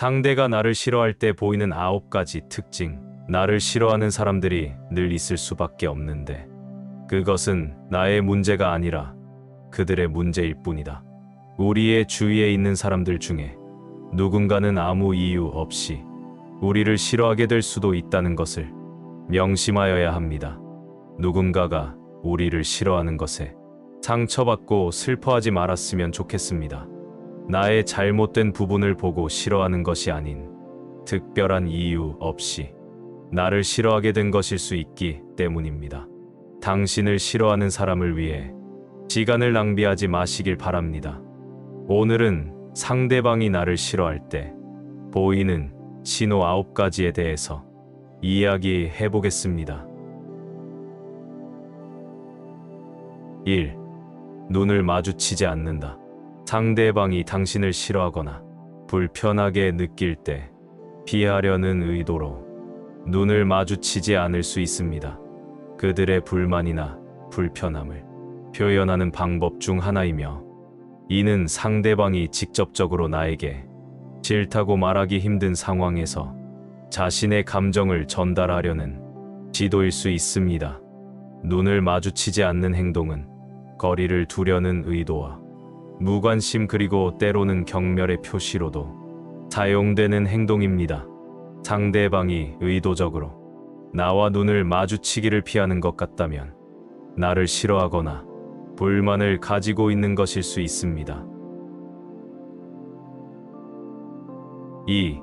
상대가 나를 싫어할 때 보이는 9가지 특징. 나를 싫어하는 사람들이 늘 있을 수밖에 없는데 그것은 나의 문제가 아니라 그들의 문제일 뿐이다. 우리의 주위에 있는 사람들 중에 누군가는 아무 이유 없이 우리를 싫어하게 될 수도 있다는 것을 명심하여야 합니다. 누군가가 우리를 싫어하는 것에 상처받고 슬퍼하지 말았으면 좋겠습니다. 나의 잘못된 부분을 보고 싫어하는 것이 아닌 특별한 이유 없이 나를 싫어하게 된 것일 수 있기 때문입니다. 당신을 싫어하는 사람을 위해 시간을 낭비하지 마시길 바랍니다. 오늘은 상대방이 나를 싫어할 때 보이는 신호 9가지에 대해서 이야기해 보겠습니다. 1. 눈을 마주치지 않는다. 상대방이 당신을 싫어하거나 불편하게 느낄 때 피하려는 의도로 눈을 마주치지 않을 수 있습니다. 그들의 불만이나 불편함을 표현하는 방법 중 하나이며 이는 상대방이 직접적으로 나에게 싫다고 말하기 힘든 상황에서 자신의 감정을 전달하려는 시도일 수 있습니다. 눈을 마주치지 않는 행동은 거리를 두려는 의도와 무관심 그리고 때로는 경멸의 표시로도 사용되는 행동입니다. 상대방이 의도적으로 나와 눈을 마주치기를 피하는 것 같다면 나를 싫어하거나 불만을 가지고 있는 것일 수 있습니다. 2.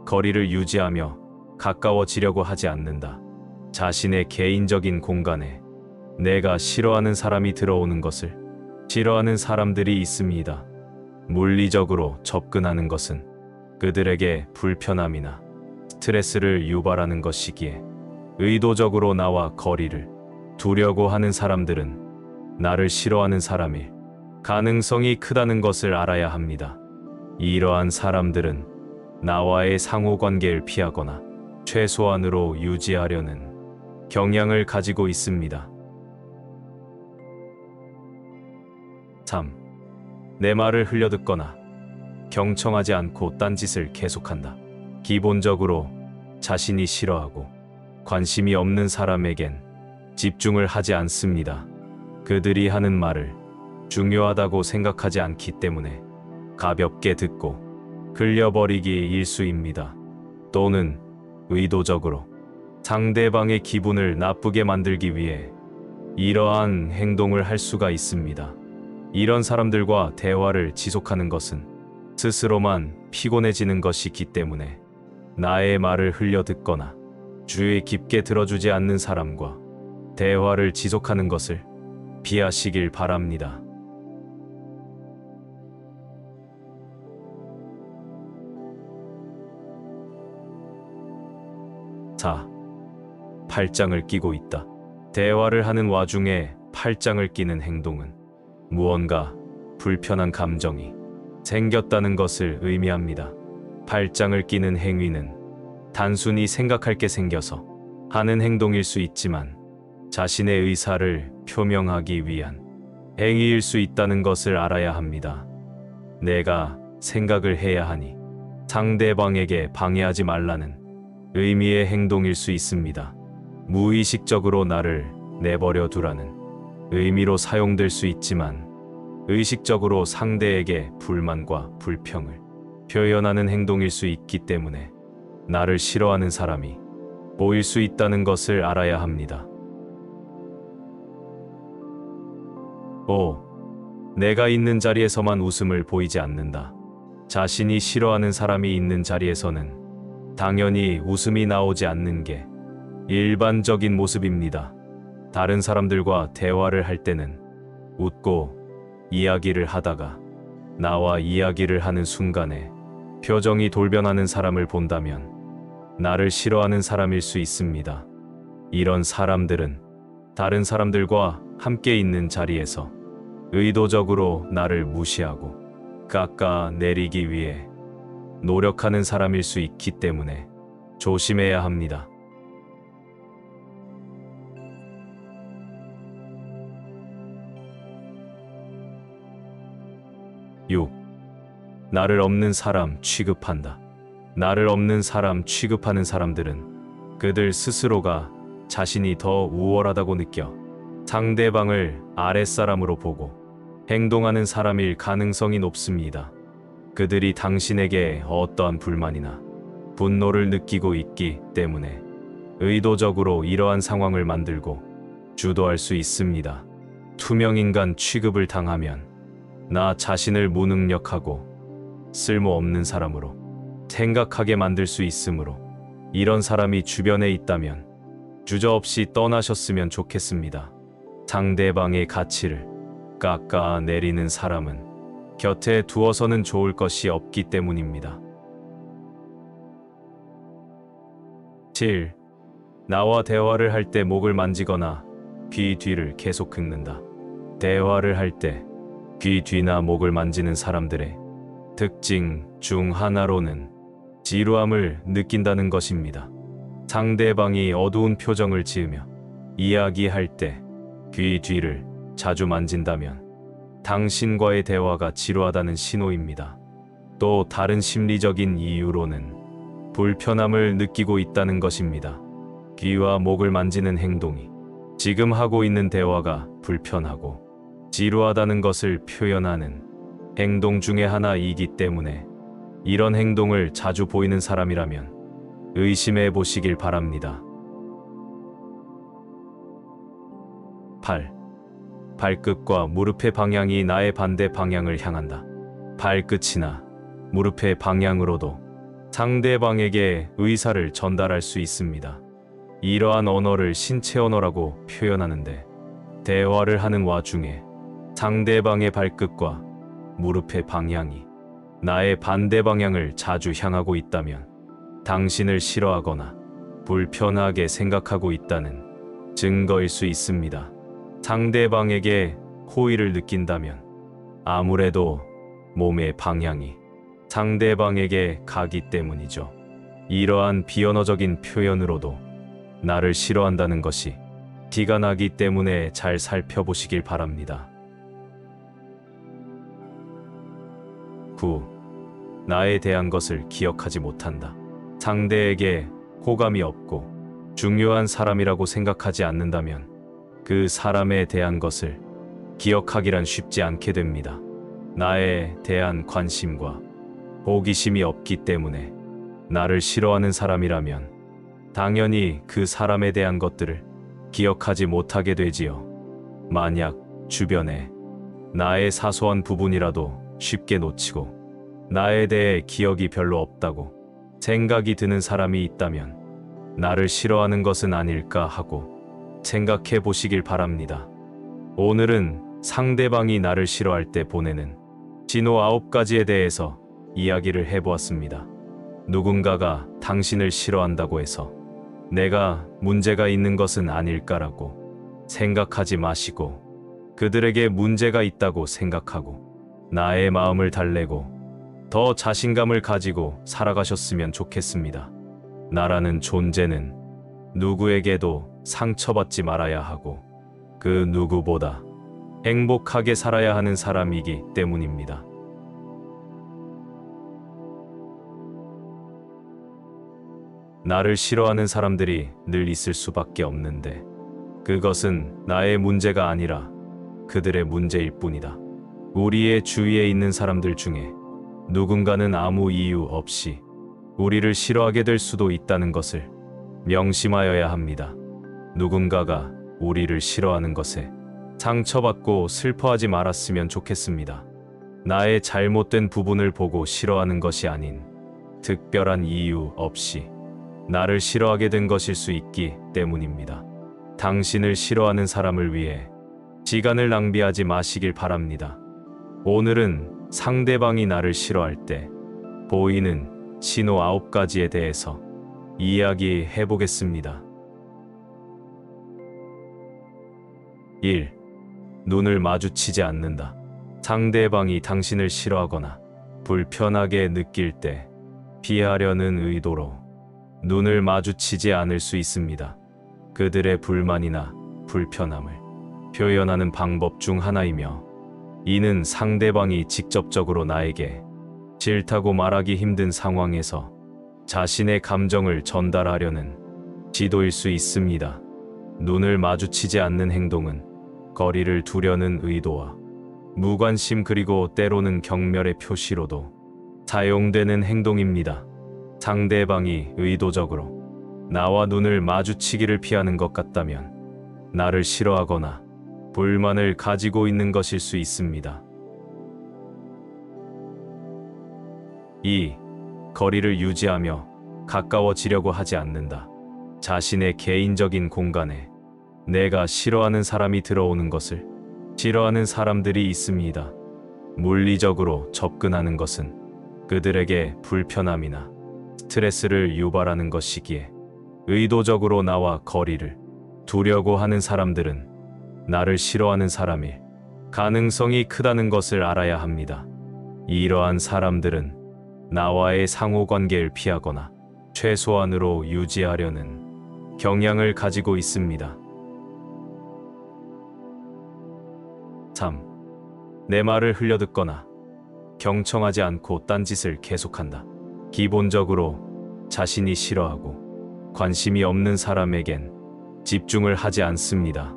거리를 유지하며 가까워지려고 하지 않는다. 자신의 개인적인 공간에 내가 싫어하는 사람이 들어오는 것을 싫어하는 사람들이 있습니다. 물리적으로 접근하는 것은 그들에게 불편함이나 스트레스를 유발하는 것이기에 의도적으로 나와 거리를 두려고 하는 사람들은 나를 싫어하는 사람일 가능성이 크다는 것을 알아야 합니다. 이러한 사람들은 나와의 상호관계를 피하거나 최소한으로 유지하려는 경향을 가지고 있습니다. 3. 내 말을 흘려듣거나 경청하지 않고 딴짓을 계속한다. 기본적으로 자신이 싫어하고 관심이 없는 사람에겐 집중을 하지 않습니다. 그들이 하는 말을 중요하다고 생각하지 않기 때문에 가볍게 듣고 흘려버리기 일수입니다. 또는 의도적으로 상대방의 기분을 나쁘게 만들기 위해 이러한 행동을 할 수가 있습니다. 이런 사람들과 대화를 지속하는 것은 스스로만 피곤해지는 것이기 때문에 나의 말을 흘려듣거나 주의 깊게 들어주지 않는 사람과 대화를 지속하는 것을 피하시길 바랍니다. 4. 팔짱을 끼고 있다. 대화를 하는 와중에 팔짱을 끼는 행동은 무언가 불편한 감정이 생겼다는 것을 의미합니다. 팔짱을 끼는 행위는 단순히 생각할 게 생겨서 하는 행동일 수 있지만 자신의 의사를 표명하기 위한 행위일 수 있다는 것을 알아야 합니다. 내가 생각을 해야 하니 상대방에게 방해하지 말라는 의미의 행동일 수 있습니다. 무의식적으로 나를 내버려 두라는 의미로 사용될 수 있지만 의식적으로 상대에게 불만과 불평을 표현하는 행동일 수 있기 때문에 나를 싫어하는 사람이 보일 수 있다는 것을 알아야 합니다. 5. 내가 있는 자리에서만 웃음을 보이지 않는다. 자신이 싫어하는 사람이 있는 자리에서는 당연히 웃음이 나오지 않는 게 일반적인 모습입니다. 다른 사람들과 대화를 할 때는 웃고 이야기를 하다가 나와 이야기를 하는 순간에 표정이 돌변하는 사람을 본다면 나를 싫어하는 사람일 수 있습니다. 이런 사람들은 다른 사람들과 함께 있는 자리에서 의도적으로 나를 무시하고 깎아내리기 위해 노력하는 사람일 수 있기 때문에 조심해야 합니다. 6. 나를 없는 사람 취급한다. 나를 없는 사람 취급하는 사람들은 그들 스스로가 자신이 더 우월하다고 느껴 상대방을 아랫사람으로 보고 행동하는 사람일 가능성이 높습니다. 그들이 당신에게 어떠한 불만이나 분노를 느끼고 있기 때문에 의도적으로 이러한 상황을 만들고 주도할 수 있습니다. 투명인간 취급을 당하면 나 자신을 무능력하고 쓸모없는 사람으로 생각하게 만들 수 있으므로 이런 사람이 주변에 있다면 주저없이 떠나셨으면 좋겠습니다. 상대방의 가치를 깎아내리는 사람은 곁에 두어서는 좋을 것이 없기 때문입니다. 7. 나와 대화를 할 때 목을 만지거나 귀 뒤를 계속 긁는다. 대화를 할 때 귀 뒤나 목을 만지는 사람들의 특징 중 하나로는 지루함을 느낀다는 것입니다. 상대방이 어두운 표정을 지으며 이야기할 때 귀 뒤를 자주 만진다면 당신과의 대화가 지루하다는 신호입니다. 또 다른 심리적인 이유로는 불편함을 느끼고 있다는 것입니다. 귀와 목을 만지는 행동이 지금 하고 있는 대화가 불편하고 지루하다는 것을 표현하는 행동 중의 하나이기 때문에 이런 행동을 자주 보이는 사람이라면 의심해 보시길 바랍니다. 8. 발끝과 무릎의 방향이 나의 반대 방향을 향한다. 발끝이나 무릎의 방향으로도 상대방에게 의사를 전달할 수 있습니다. 이러한 언어를 신체 언어라고 표현하는데 대화를 하는 와중에 상대방의 발끝과 무릎의 방향이 나의 반대 방향을 자주 향하고 있다면 당신을 싫어하거나 불편하게 생각하고 있다는 증거일 수 있습니다. 상대방에게 호의를 느낀다면 아무래도 몸의 방향이 상대방에게 가기 때문이죠. 이러한 비언어적인 표현으로도 나를 싫어한다는 것이 티가 나기 때문에 잘 살펴보시길 바랍니다. 9. 나에 대한 것을 기억하지 못한다. 상대에게 호감이 없고 중요한 사람이라고 생각하지 않는다면 그 사람에 대한 것을 기억하기란 쉽지 않게 됩니다. 나에 대한 관심과 호기심이 없기 때문에 나를 싫어하는 사람이라면 당연히 그 사람에 대한 것들을 기억하지 못하게 되지요. 만약 주변에 나의 사소한 부분이라도 쉽게 놓치고 나에 대해 기억이 별로 없다고 생각이 드는 사람이 있다면 나를 싫어하는 것은 아닐까 하고 생각해 보시길 바랍니다. 오늘은 상대방이 나를 싫어할 때 보내는 신호 9가지에 대해서 이야기를 해보았습니다. 누군가가 당신을 싫어한다고 해서 내가 문제가 있는 것은 아닐까라고 생각하지 마시고 그들에게 문제가 있다고 생각하고 나의 마음을 달래고 더 자신감을 가지고 살아가셨으면 좋겠습니다. 나라는 존재는 누구에게도 상처받지 말아야 하고 그 누구보다 행복하게 살아야 하는 사람이기 때문입니다. 나를 싫어하는 사람들이 늘 있을 수밖에 없는데 그것은 나의 문제가 아니라 그들의 문제일 뿐이다. 우리의 주위에 있는 사람들 중에 누군가는 아무 이유 없이 우리를 싫어하게 될 수도 있다는 것을 명심하여야 합니다. 누군가가 우리를 싫어하는 것에 상처받고 슬퍼하지 말았으면 좋겠습니다. 나의 잘못된 부분을 보고 싫어하는 것이 아닌 특별한 이유 없이 나를 싫어하게 된 것일 수 있기 때문입니다. 당신을 싫어하는 사람을 위해 시간을 낭비하지 마시길 바랍니다. 오늘은 상대방이 나를 싫어할 때 보이는 신호 9가지에 대해서 이야기해 보겠습니다. 1. 눈을 마주치지 않는다. 상대방이 당신을 싫어하거나 불편하게 느낄 때 피하려는 의도로 눈을 마주치지 않을 수 있습니다. 그들의 불만이나 불편함을 표현하는 방법 중 하나이며 이는 상대방이 직접적으로 나에게 싫다고 말하기 힘든 상황에서 자신의 감정을 전달하려는 지도일 수 있습니다. 눈을 마주치지 않는 행동은 거리를 두려는 의도와 무관심 그리고 때로는 경멸의 표시로도 사용되는 행동입니다. 상대방이 의도적으로 나와 눈을 마주치기를 피하는 것 같다면 나를 싫어하거나 불만을 가지고 있는 것일 수 있습니다. 2. 거리를 유지하며 가까워지려고 하지 않는다. 자신의 개인적인 공간에 내가 싫어하는 사람이 들어오는 것을 싫어하는 사람들이 있습니다. 물리적으로 접근하는 것은 그들에게 불편함이나 스트레스를 유발하는 것이기에 의도적으로 나와 거리를 두려고 하는 사람들은 나를 싫어하는 사람일 가능성이 크다는 것을 알아야 합니다. 이러한 사람들은 나와의 상호관계를 피하거나 최소한으로 유지하려는 경향을 가지고 있습니다. 3. 내 말을 흘려듣거나 경청하지 않고 딴짓을 계속한다. 기본적으로 자신이 싫어하고 관심이 없는 사람에겐 집중을 하지 않습니다.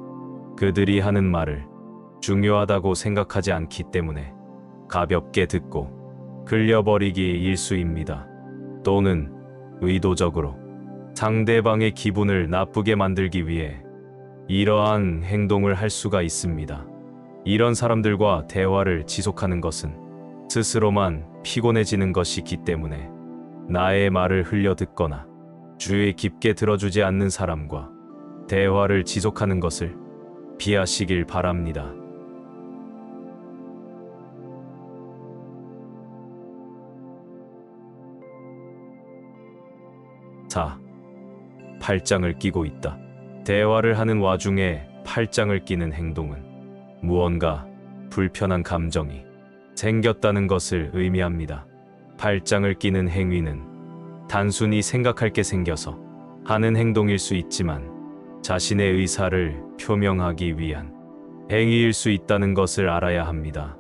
그들이 하는 말을 중요하다고 생각하지 않기 때문에 가볍게 듣고 흘려버리기 일수입니다. 또는 의도적으로 상대방의 기분을 나쁘게 만들기 위해 이러한 행동을 할 수가 있습니다. 이런 사람들과 대화를 지속하는 것은 스스로만 피곤해지는 것이기 때문에 나의 말을 흘려듣거나 주의 깊게 들어주지 않는 사람과 대화를 지속하는 것을 피하시길 바랍니다. 4. 팔짱을 끼고 있다. 대화를 하는 와중에 팔짱을 끼는 행동은 무언가 불편한 감정이 생겼다는 것을 의미합니다. 팔짱을 끼는 행위는 단순히 생각할 게 생겨서 하는 행동일 수 있지만 자신의 의사를 표명하기 위한 행위일 수 있다는 것을 알아야 합니다.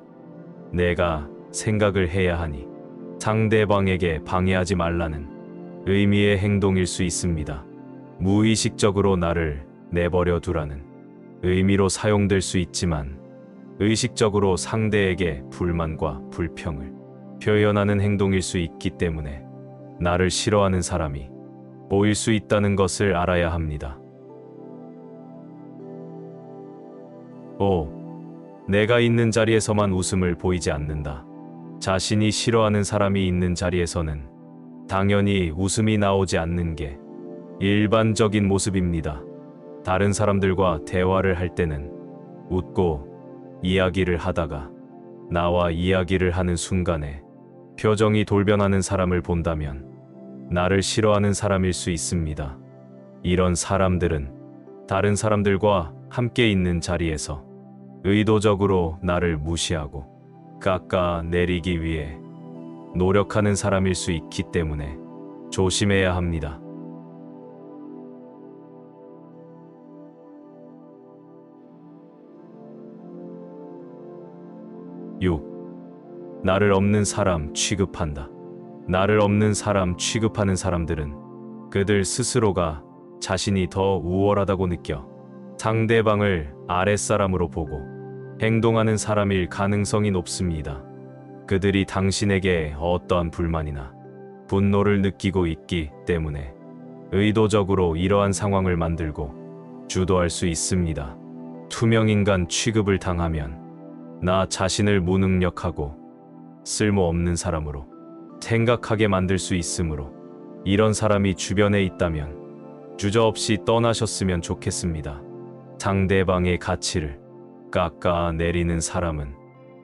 내가 생각을 해야 하니 상대방에게 방해하지 말라는 의미의 행동일 수 있습니다. 무의식적으로 나를 내버려 두라는 의미로 사용될 수 있지만 의식적으로 상대에게 불만과 불평을 표현하는 행동일 수 있기 때문에 나를 싫어하는 사람이 보일 수 있다는 것을 알아야 합니다. 5. 내가 있는 자리에서만 웃음을 보이지 않는다. 자신이 싫어하는 사람이 있는 자리에서는 당연히 웃음이 나오지 않는 게 일반적인 모습입니다. 다른 사람들과 대화를 할 때는 웃고 이야기를 하다가 나와 이야기를 하는 순간에 표정이 돌변하는 사람을 본다면 나를 싫어하는 사람일 수 있습니다. 이런 사람들은 다른 사람들과 함께 있는 자리에서 의도적으로 나를 무시하고 깎아내리기 위해 노력하는 사람일 수 있기 때문에 조심해야 합니다. 6. 나를 없는 사람 취급한다. 나를 없는 사람 취급하는 사람들은 그들 스스로가 자신이 더 우월하다고 느껴 상대방을 아랫사람으로 보고 행동하는 사람일 가능성이 높습니다. 그들이 당신에게 어떠한 불만이나 분노를 느끼고 있기 때문에 의도적으로 이러한 상황을 만들고 주도할 수 있습니다. 투명인간 취급을 당하면 나 자신을 무능력하고 쓸모없는 사람으로 생각하게 만들 수 있으므로 이런 사람이 주변에 있다면 주저없이 떠나셨으면 좋겠습니다. 상대방의 가치를 깎아내리는 사람은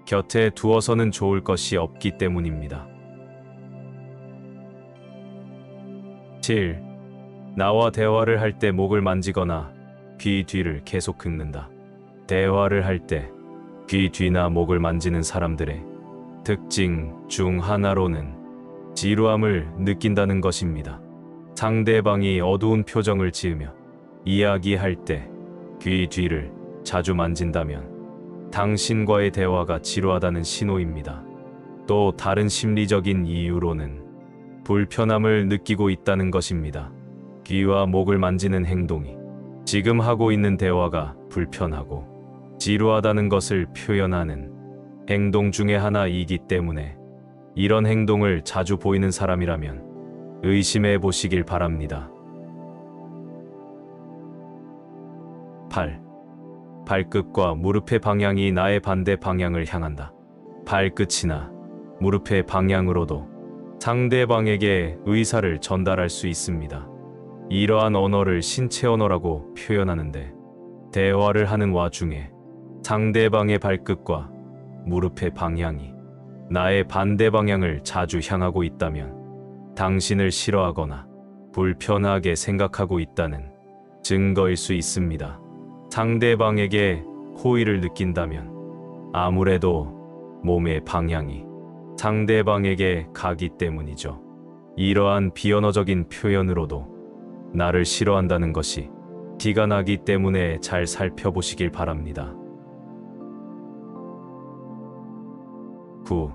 곁에 두어서는 좋을 것이 없기 때문입니다. 7. 나와 대화를 할 때 목을 만지거나 귀 뒤를 계속 긁는다. 대화를 할 때 귀 뒤나 목을 만지는 사람들의 특징 중 하나로는 지루함을 느낀다는 것입니다. 상대방이 어두운 표정을 지으며 이야기할 때 귀 뒤를 자주 만진다면 당신과의 대화가 지루하다는 신호입니다. 또 다른 심리적인 이유로는 불편함을 느끼고 있다는 것입니다. 귀와 목을 만지는 행동이 지금 하고 있는 대화가 불편하고 지루하다는 것을 표현하는 행동 중에 하나이기 때문에 이런 행동을 자주 보이는 사람이라면 의심해 보시길 바랍니다. 8. 발끝과 무릎의 방향이 나의 반대 방향을 향한다. 발끝이나 무릎의 방향으로도 상대방에게 의사를 전달할 수 있습니다. 이러한 언어를 신체 언어라고 표현하는데, 대화를 하는 와중에 상대방의 발끝과 무릎의 방향이 나의 반대 방향을 자주 향하고 있다면 당신을 싫어하거나 불편하게 생각하고 있다는 증거일 수 있습니다. 상대방에게 호의를 느낀다면 아무래도 몸의 방향이 상대방에게 가기 때문이죠. 이러한 비언어적인 표현으로도 나를 싫어한다는 것이 티가 나기 때문에 잘 살펴보시길 바랍니다. 9.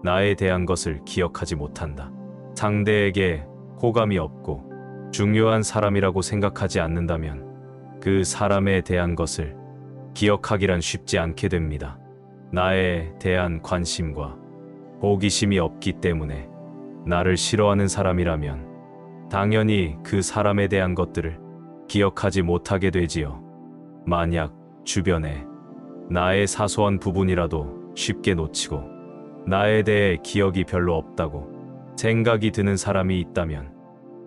나에 대한 것을 기억하지 못한다. 상대에게 호감이 없고 중요한 사람이라고 생각하지 않는다면 그 사람에 대한 것을 기억하기란 쉽지 않게 됩니다. 나에 대한 관심과 호기심이 없기 때문에 나를 싫어하는 사람이라면 당연히 그 사람에 대한 것들을 기억하지 못하게 되지요. 만약 주변에 나의 사소한 부분이라도 쉽게 놓치고 나에 대해 기억이 별로 없다고 생각이 드는 사람이 있다면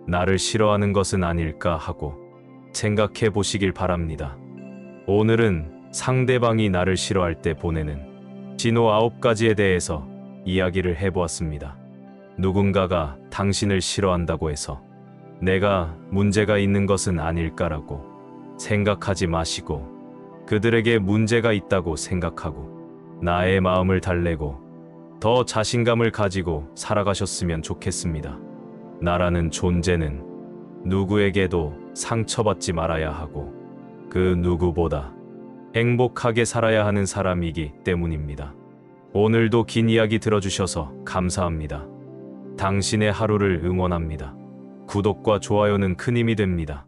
나를 싫어하는 것은 아닐까 하고 생각해 보시길 바랍니다. 오늘은 상대방이 나를 싫어할 때 보내는 신호 9가지에 대해서 이야기를 해보았습니다. 누군가가 당신을 싫어한다고 해서 내가 문제가 있는 것은 아닐까라고 생각하지 마시고 그들에게 문제가 있다고 생각하고 나의 마음을 달래고 더 자신감을 가지고 살아가셨으면 좋겠습니다. 나라는 존재는 누구에게도 상처받지 말아야 하고 그 누구보다 행복하게 살아야 하는 사람이기 때문입니다. 오늘도 긴 이야기 들어주셔서 감사합니다. 당신의 하루를 응원합니다. 구독과 좋아요는 큰 힘이 됩니다.